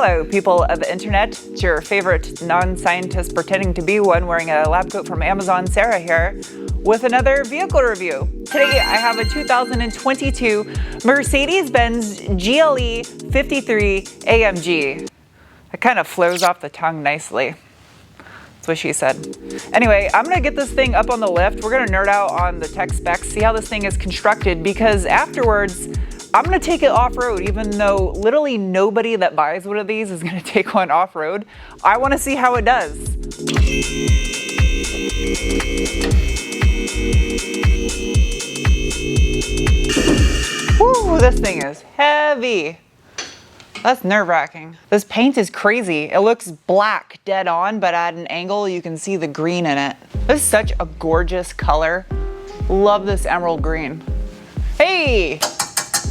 Hello, people of the internet. It's your favorite non-scientist pretending to be one wearing a lab coat from Amazon, Sarah here, with another vehicle review. Today I have a 2022 Mercedes-Benz GLE 53 AMG. It kind of flows off the tongue nicely. That's what she said. Anyway, I'm gonna get this thing up on the lift. We're gonna nerd out on the tech specs, see how this thing is constructed, because afterwards, I'm gonna take it off-road, even though literally nobody that buys one of these is gonna take one off-road. I wanna see how it does. Woo, this thing is heavy. That's nerve-wracking. This paint is crazy. It looks black dead on, but at an angle you can see the green in it. This is such a gorgeous color. Love this emerald green. Hey!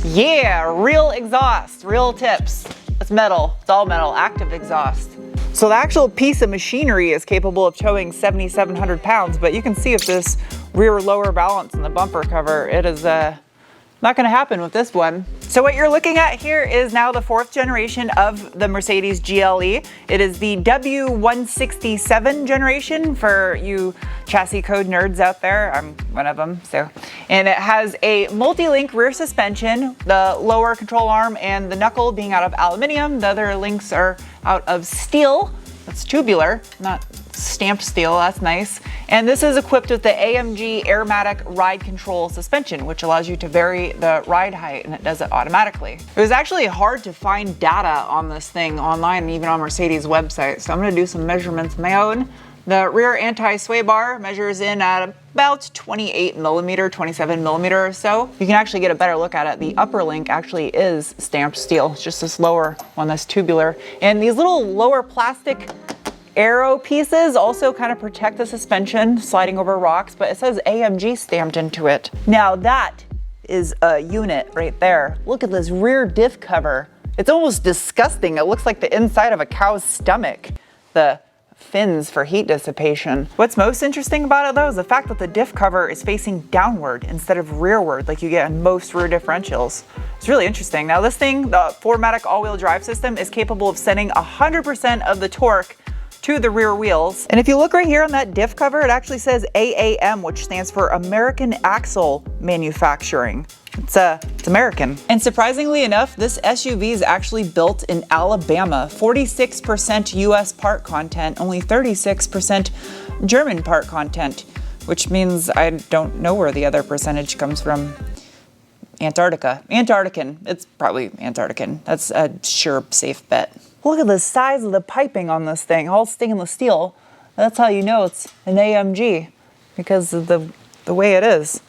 Yeah, real exhaust, real tips. It's metal, it's all metal, active exhaust. So the actual piece of machinery is capable of towing 7,700 pounds, but you can see if this rear lower balance in the bumper cover, it is not gonna happen with this one. So what you're looking at here is now the 4th generation of the Mercedes GLE. It is the W167 generation for you chassis code nerds out there. I'm one of them, so. And it has a multi-link rear suspension, the lower control arm and the knuckle being out of aluminum. The other links are out of steel. It's tubular, not stamped steel, that's nice. And this is equipped with the AMG Airmatic Ride Control suspension, which allows you to vary the ride height, and it does it automatically. It was actually hard to find data on this thing online and even on Mercedes' website, so I'm gonna do some measurements of my own. The rear anti-sway bar measures in at about 28 millimeter, 27 millimeter or so. You can actually get a better look at it. The upper link actually is stamped steel. It's just this lower one that's tubular. And these little lower plastic arrow pieces also kind of protect the suspension sliding over rocks, but it says AMG stamped into it. Now that is a unit right there. Look at this rear diff cover. It's almost disgusting. It looks like the inside of a cow's stomach. The fins for heat dissipation. What's most interesting about it though is the fact that the diff cover is facing downward instead of rearward like you get in most rear differentials. It's really interesting. Now this thing, the 4MATIC all-wheel drive system, is capable of sending 100% of the torque to the rear wheels. And if you look right here on that diff cover, it actually says AAM, which stands for American Axle Manufacturing. It's American. And surprisingly enough, this SUV is actually built in Alabama. 46% US part content, only 36% German part content, which means I don't know where the other percentage comes from. Antarctica. Antarctican. It's probably Antarctican. That's a sure, safe bet. Look at the size of the piping on this thing, all stainless steel. That's how you know it's an AMG, because of the way it is.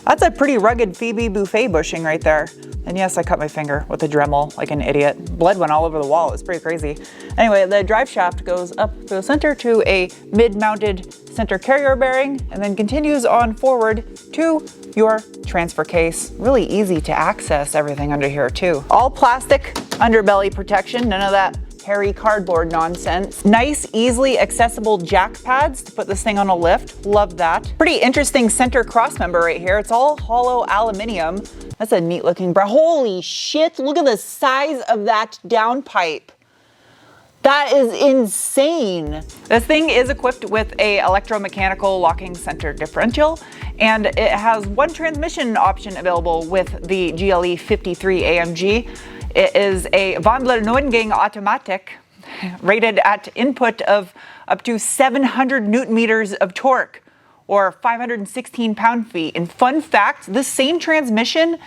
That's a pretty rugged Phoebe Buffet bushing right there. And yes, I cut my finger with a Dremel like an idiot. Blood went all over the wall, it's pretty crazy. Anyway, the drive shaft goes up through the center to a mid-mounted center carrier bearing and then continues on forward to your transfer case. Really easy to access everything under here too. All plastic underbelly protection, none of that hairy cardboard nonsense. Nice, easily accessible jack pads to put this thing on a lift. Love that. Pretty interesting center cross member right here. It's all hollow aluminum. That's a neat looking bra. Holy shit, look at the size of that downpipe. That is insane. This thing is equipped with a electromechanical locking center differential, and it has one transmission option available with the GLE 53 AMG. It is a Wandelneuengang automatic rated at input of up to 700 Newton meters of torque or 516 pound-feet. And fun fact, this same transmission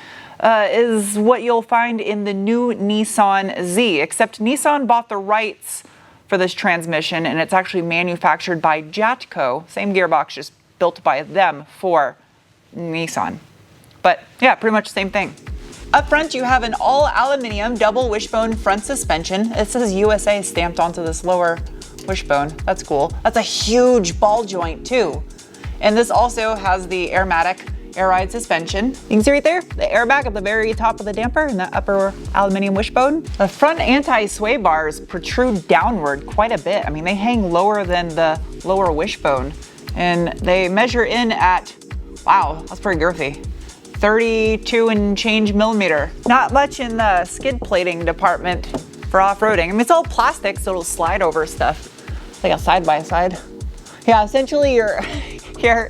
is what you'll find in the new Nissan Z, except Nissan bought the rights for this transmission and it's actually manufactured by Jatco, same gearbox, just built by them for Nissan. But yeah, pretty much the same thing. Up front, you have an all aluminum double wishbone front suspension. It says USA stamped onto this lower wishbone. That's cool. That's a huge ball joint too. And this also has the Airmatic air ride suspension. You can see right there, the airbag at the very top of the damper and the upper aluminum wishbone. The front anti-sway bars protrude downward quite a bit. I mean, they hang lower than the lower wishbone, and they measure in at, wow, that's pretty girthy, 32 and change millimeter. Not much in the skid plating department for off-roading. I mean, it's all plastic, so it'll slide over stuff. Like a side-by-side. Yeah, essentially your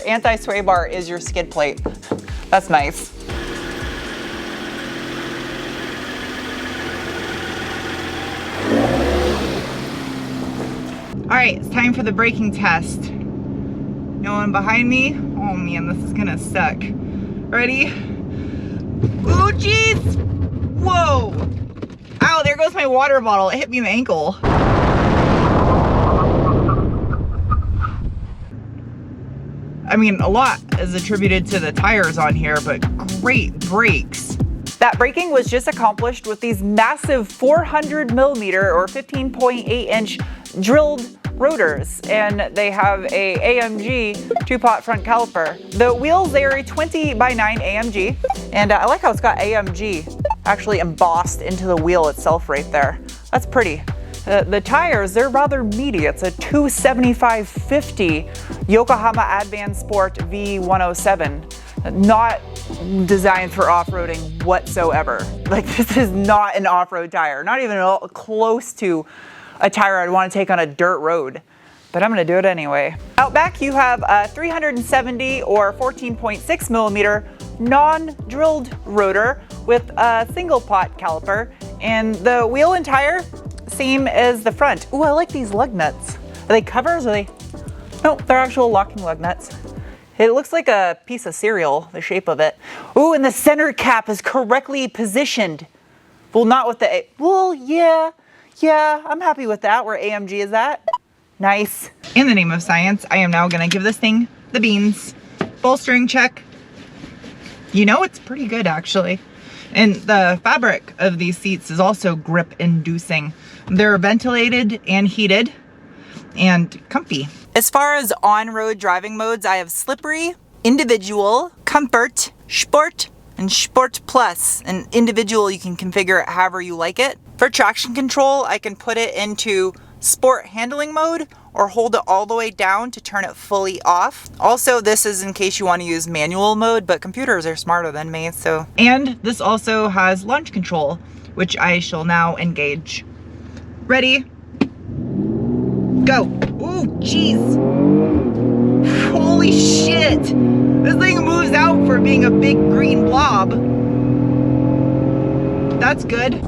anti-sway bar is your skid plate. That's nice. All right, it's time for the braking test. No one behind me? Oh man, this is gonna suck. Ready? Oh jeez! Whoa! Ow, there goes my water bottle. It hit me in the ankle. I mean, a lot is attributed to the tires on here, but great brakes. That braking was just accomplished with these massive 400 millimeter or 15.8 inch drilled rotors, and they have a AMG two-pot front caliper. The wheels, they are a 20 by 9 AMG, and I like how it's got AMG actually embossed into the wheel itself right there. That's pretty. The tires, they're rather meaty. It's a 275/50 Yokohama Advan Sport V107. Not designed for off-roading whatsoever. Like, this is not an off-road tire. Not even close to a tire I'd want to take on a dirt road. But I'm gonna do it anyway. Out back, you have a 370 or 14.6 millimeter non-drilled rotor with a single pot caliper. And the wheel and tire, same as the front. Ooh, I like these lug nuts. Are they covers or are they? No, they're actual locking lug nuts. It looks like a piece of cereal, the shape of it. Ooh, and the center cap is correctly positioned. Well, not with the, well, yeah, I'm happy with that, where AMG is at. Nice. In the name of science, I am now gonna give this thing the beans. Bolstering check. You know, it's pretty good actually. And the fabric of these seats is also grip inducing. They're ventilated and heated and comfy. As far as on-road driving modes, I have slippery, individual, comfort, sport, and sport plus. And individual, you can configure it however you like it. For traction control, I can put it into sport handling mode or hold it all the way down to turn it fully off. Also, this is in case you want to use manual mode, but computers are smarter than me, so. And this also has launch control, which I shall now engage. Ready? Go. Ooh, jeez. Holy shit. This thing moves out for being a big green blob. That's good.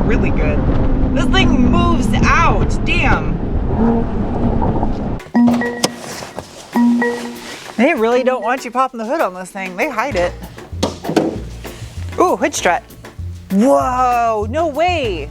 Really good. This thing moves out. Damn. They really don't want you popping the hood on this thing. They hide it. Ooh, hood strut. Whoa, no way.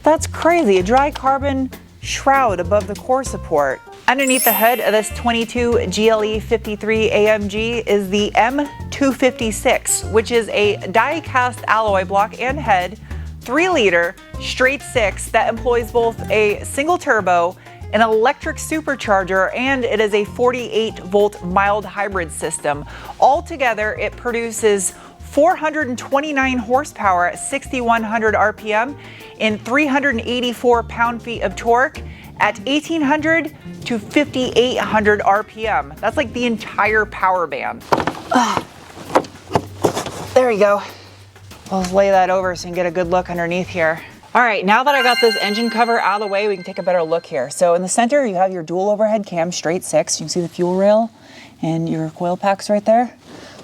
That's crazy. A dry carbon shroud above the core support. Underneath the hood of this 22 GLE 53 AMG is the M256, which is a die-cast alloy block and head 3-liter straight 6 that employs both a single turbo, an electric supercharger, and it is a 48-volt mild hybrid system. Altogether, it produces 429 horsepower at 6,100 RPM and 384 pound-feet of torque at 1,800 to 5,800 RPM. That's like the entire power band. There we go. I'll just lay that over so you can get a good look underneath here. All right, now that I got this engine cover out of the way, we can take a better look here. So in the center, you have your dual overhead cam, straight 6. You can see the fuel rail and your coil packs right there.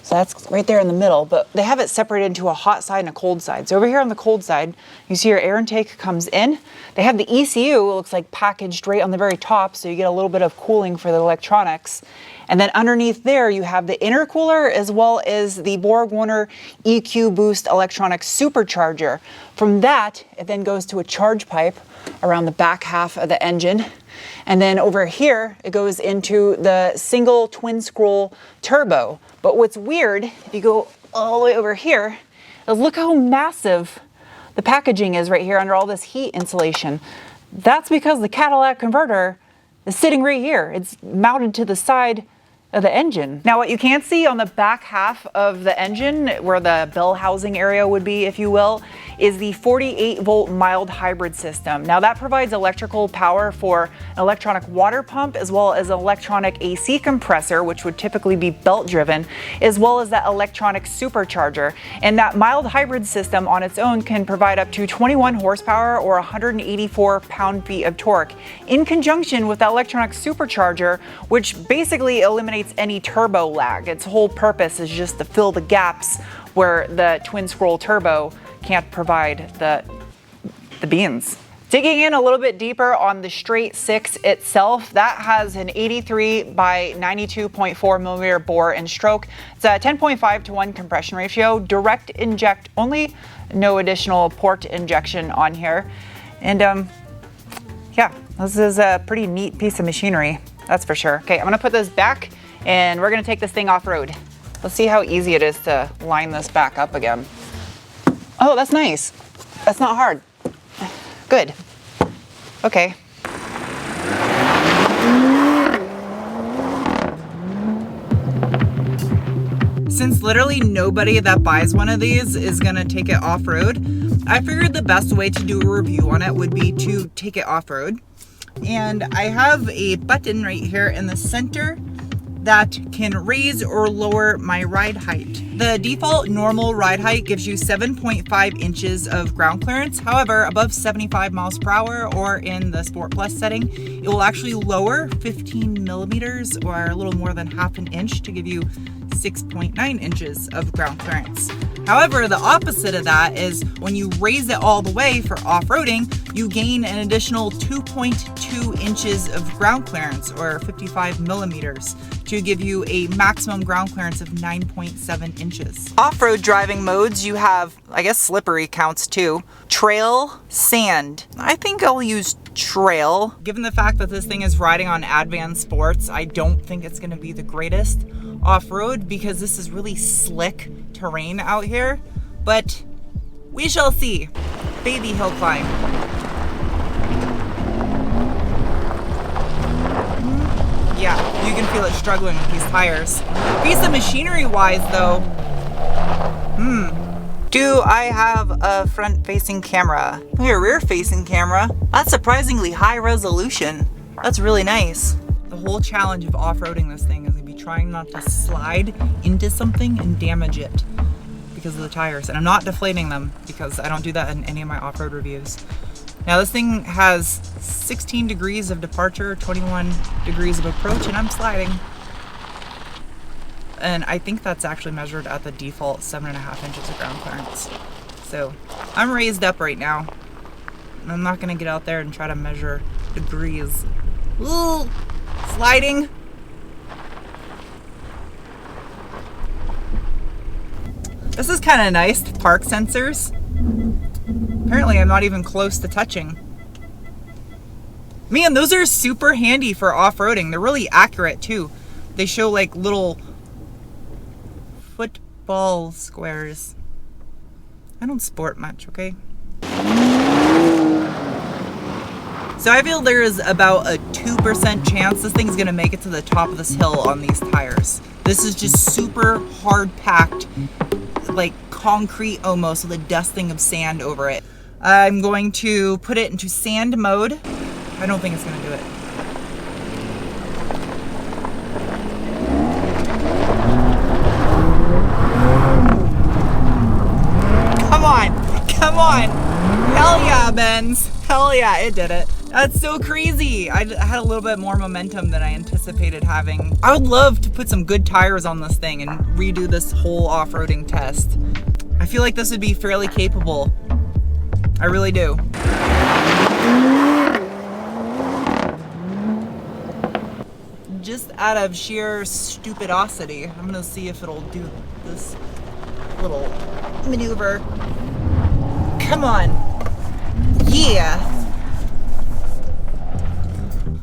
So that's right there in the middle, but they have it separated into a hot side and a cold side. So over here on the cold side, you see your air intake comes in. They have the ECU, it looks like packaged right on the very top, so you get a little bit of cooling for the electronics. And then underneath there, you have the intercooler as well as the BorgWarner EQ Boost electronic supercharger. From that, it then goes to a charge pipe around the back half of the engine. And then over here, it goes into the single twin scroll turbo. But what's weird, if you go all the way over here, it is look how massive the packaging is right here under all this heat insulation. That's because the catalytic converter is sitting right here. It's mounted to the side of the engine. Now what you can't see on the back half of the engine, where the bell housing area would be, if you will, is the 48-volt mild hybrid system. Now that provides electrical power for an electronic water pump, as well as an electronic AC compressor, which would typically be belt driven, as well as that electronic supercharger. And that mild hybrid system on its own can provide up to 21 horsepower or 184 pound-feet of torque, in conjunction with that electronic supercharger, which basically eliminates any turbo lag. Its whole purpose is just to fill the gaps where the twin scroll turbo can't provide the beans. Digging in a little bit deeper on the straight six itself, that has an 83 by 92.4 millimeter bore and stroke. It's a 10.5 to 1 compression ratio, direct inject only, no additional port injection on here. And yeah, this is a pretty neat piece of machinery, that's for sure. Okay, I'm gonna put this back and we're gonna take this thing off-road. Let's see how easy it is to line this back up again. Oh, that's nice. That's not hard. Good. Okay. Since literally nobody that buys one of these is gonna take it off-road, I figured the best way to do a review on it would be to take it off-road. And I have a button right here in the center that can raise or lower my ride height. The default normal ride height gives you 7.5 inches of ground clearance. However, above 75 miles per hour or in the Sport Plus setting, it will actually lower 15 millimeters or a little more than half an inch to give you 6.9 inches of ground clearance. However, the opposite of that is when you raise it all the way for off-roading, you gain an additional 2.2 inches of ground clearance or 55 millimeters to give you a maximum ground clearance of 9.7 inches. Off-road driving modes, you have, I guess slippery counts too, trail, sand. I think I'll use trail. Given the fact that this thing is riding on Advan Sports, I don't think it's gonna be the greatest off-road because this is really slick terrain out here, but we shall see. Baby hill climb. Yeah, you can feel it struggling with these tires. Piece of machinery wise though, do I have a front facing camera? Look at a rear facing camera. That's surprisingly high resolution. That's really nice. The whole challenge of off-roading this thing is gonna be trying not to slide into something and damage it because of the tires. And I'm not deflating them because I don't do that in any of my off-road reviews. Now this thing has 16 degrees of departure, 21 degrees of approach, and I'm sliding. And I think that's actually measured at the default 7.5 inches of ground clearance. So I'm raised up right now. I'm not gonna get out there and try to measure degrees. Ooh, sliding. This is kind of nice, the park sensors. Apparently I'm not even close to touching. Man, those are super handy for off-roading. They're really accurate too. They show like little football squares. I don't sport much, okay? So I feel there is about a 2% chance this thing's gonna make it to the top of this hill on these tires. This is just super hard packed, like concrete almost, with a dusting of sand over it. I'm going to put it into sand mode. I don't think it's gonna do it. Come on, come on. Hell yeah, Benz. Hell yeah, it did it. That's so crazy. I had a little bit more momentum than I anticipated having. I would love to put some good tires on this thing and redo this whole off-roading test. I feel like this would be fairly capable. I really do. Just out of sheer stupidosity, I'm gonna see if it'll do this little maneuver. Come on. Yeah.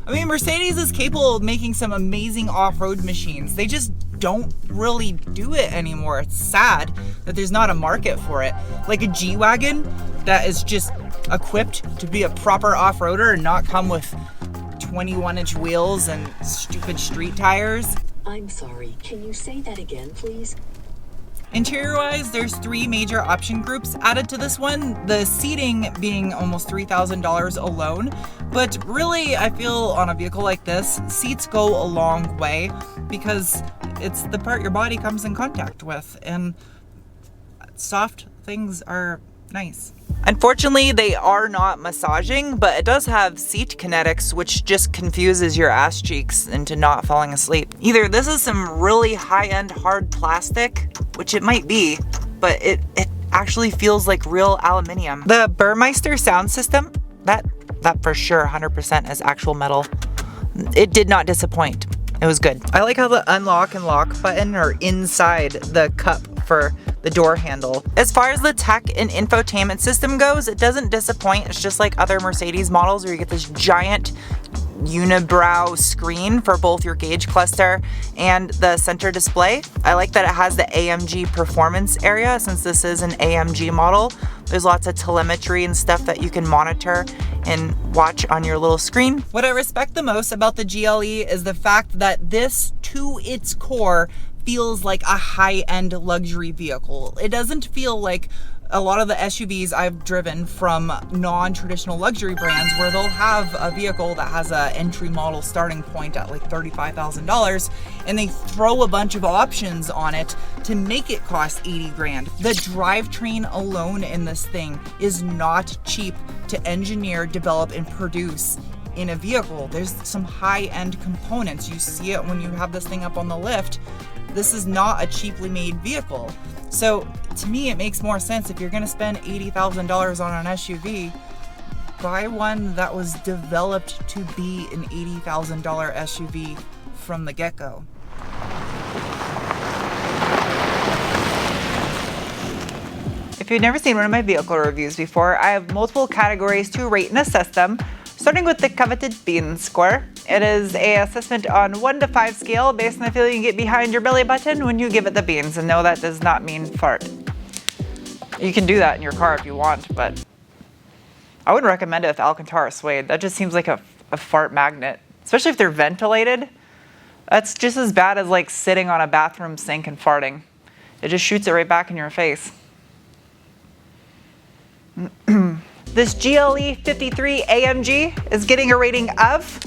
I mean, Mercedes is capable of making some amazing off-road machines. They just don't really do it anymore. It's sad that there's not a market for it. Like a G-Wagon that is just equipped to be a proper off-roader and not come with 21-inch wheels and stupid street tires. I'm sorry, can you say that again, please? Interior-wise, there's 3 major option groups added to this one, the seating being almost $3,000 alone. But really, I feel on a vehicle like this, seats go a long way because it's the part your body comes in contact with, and soft things are nice. Unfortunately, they are not massaging, but it does have seat kinetics, which just confuses your ass cheeks into not falling asleep. Either this is some really high-end hard plastic, which it might be, but it actually feels like real aluminium. The Burmeister sound system, that for sure 100% is actual metal. It did not disappoint. It was good. I like how the unlock and lock button are inside the cup for the door handle. As far as the tech and infotainment system goes, it doesn't disappoint. It's just like other Mercedes models where you get this giant unibrow screen for both your gauge cluster and the center display. I like that it has the AMG performance area since this is an AMG model. There's lots of telemetry and stuff that you can monitor and watch on your little screen. What I respect the most about the GLE is the fact that this, to its core, feels like a high-end luxury vehicle. It doesn't feel like a lot of the SUVs I've driven from non-traditional luxury brands where they'll have a vehicle that has an entry model starting point at like $35,000 and they throw a bunch of options on it to make it cost 80 grand. The drivetrain alone in this thing is not cheap to engineer, develop, and produce in a vehicle. There's some high-end components. You see it when you have this thing up on the lift. This is not a cheaply made vehicle. So to me, it makes more sense if you're gonna spend $80,000 on an SUV, buy one that was developed to be an $80,000 SUV from the get-go. If you've never seen one of my vehicle reviews before, I have multiple categories to rate and assess them, starting with the coveted Bean score. It is an assessment on 1 to 5 scale based on the feeling you get behind your belly button when you give it the beans. And no, that does not mean fart. You can do that in your car if you want, but I wouldn't recommend it with Alcantara suede. That just seems like a fart magnet, especially if they're ventilated. That's just as bad as like sitting on a bathroom sink and farting. It just shoots it right back in your face. This GLE 53 AMG is getting a rating of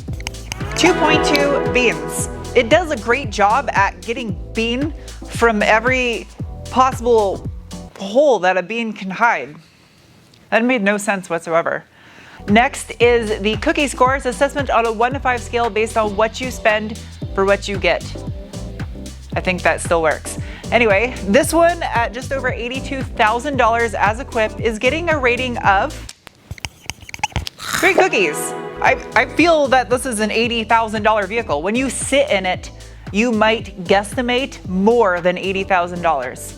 2.2 beans. It does a great job at getting bean from every possible hole that a bean can hide. That made no sense whatsoever. Next is the cookie scores assessment on a 1 to 5 scale based on what you spend for what you get. I think that still works. Anyway, this one at just over $82,000 as equipped is getting a rating of 3 cookies. I feel that this is an $80,000 vehicle. When you sit in it, you might guesstimate more than $80,000.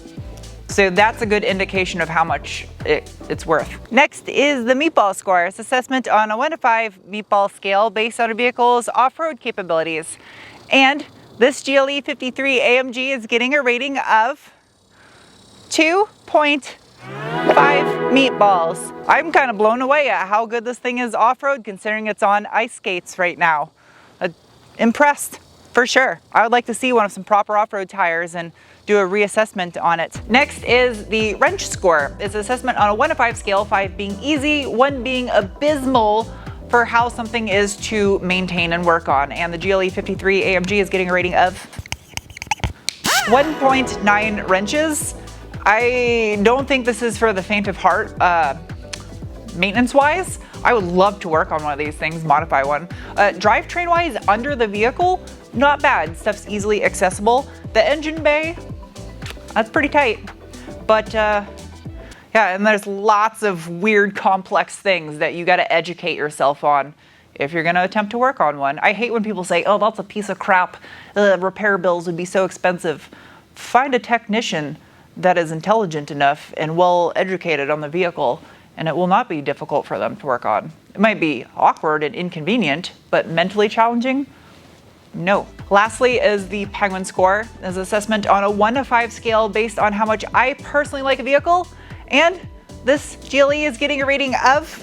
So that's a good indication of how much it's worth. Next is the meatball score. It's assessment on a 1 to 5 meatball scale based on a vehicle's off-road capabilities. And this GLE 53 AMG is getting a rating of 2.5 meatballs. I'm kind of blown away at how good this thing is off-road considering it's on ice skates right now. Impressed, for sure. I would like to see one of some proper off-road tires and do a reassessment on it. Next is the wrench score. It's an assessment on a 1 to 5 scale, 5 being easy, 1 being abysmal for how something is to maintain and work on. And the GLE 53 AMG is getting a rating of 1.9 wrenches. I don't think this is for the faint of heart, maintenance-wise. I would love to work on one of these things, modify one. Drivetrain-wise, under the vehicle, not bad. Stuff's easily accessible. The engine bay, that's pretty tight. But yeah, and there's lots of weird, complex things that you gotta educate yourself on if you're gonna attempt to work on one. I hate when people say, oh, that's a piece of crap. Repair bills would be so expensive. Find a technician that is intelligent enough and well educated on the vehicle, and it will not be difficult for them to work on. It might be awkward and inconvenient, but mentally challenging, No. Lastly is the Penguin score, as assessment on a 1 to 5 scale based on how much I personally like a vehicle, and this GLE is getting a rating of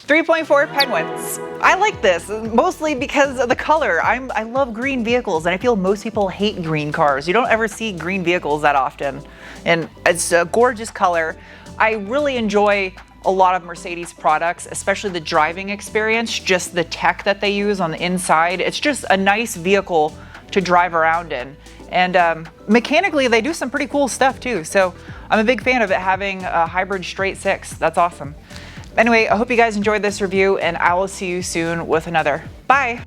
3.4 penguins. I like this, mostly because of the color. I love green vehicles, and I feel most people hate green cars. You don't ever see green vehicles that often, and it's a gorgeous color. I really enjoy a lot of Mercedes products, especially the driving experience, just the tech that they use on the inside. It's just a nice vehicle to drive around in. And mechanically, they do some pretty cool stuff too. So I'm a big fan of it having a hybrid straight six. That's awesome. Anyway, I hope you guys enjoyed this review, and I will see you soon with another. Bye.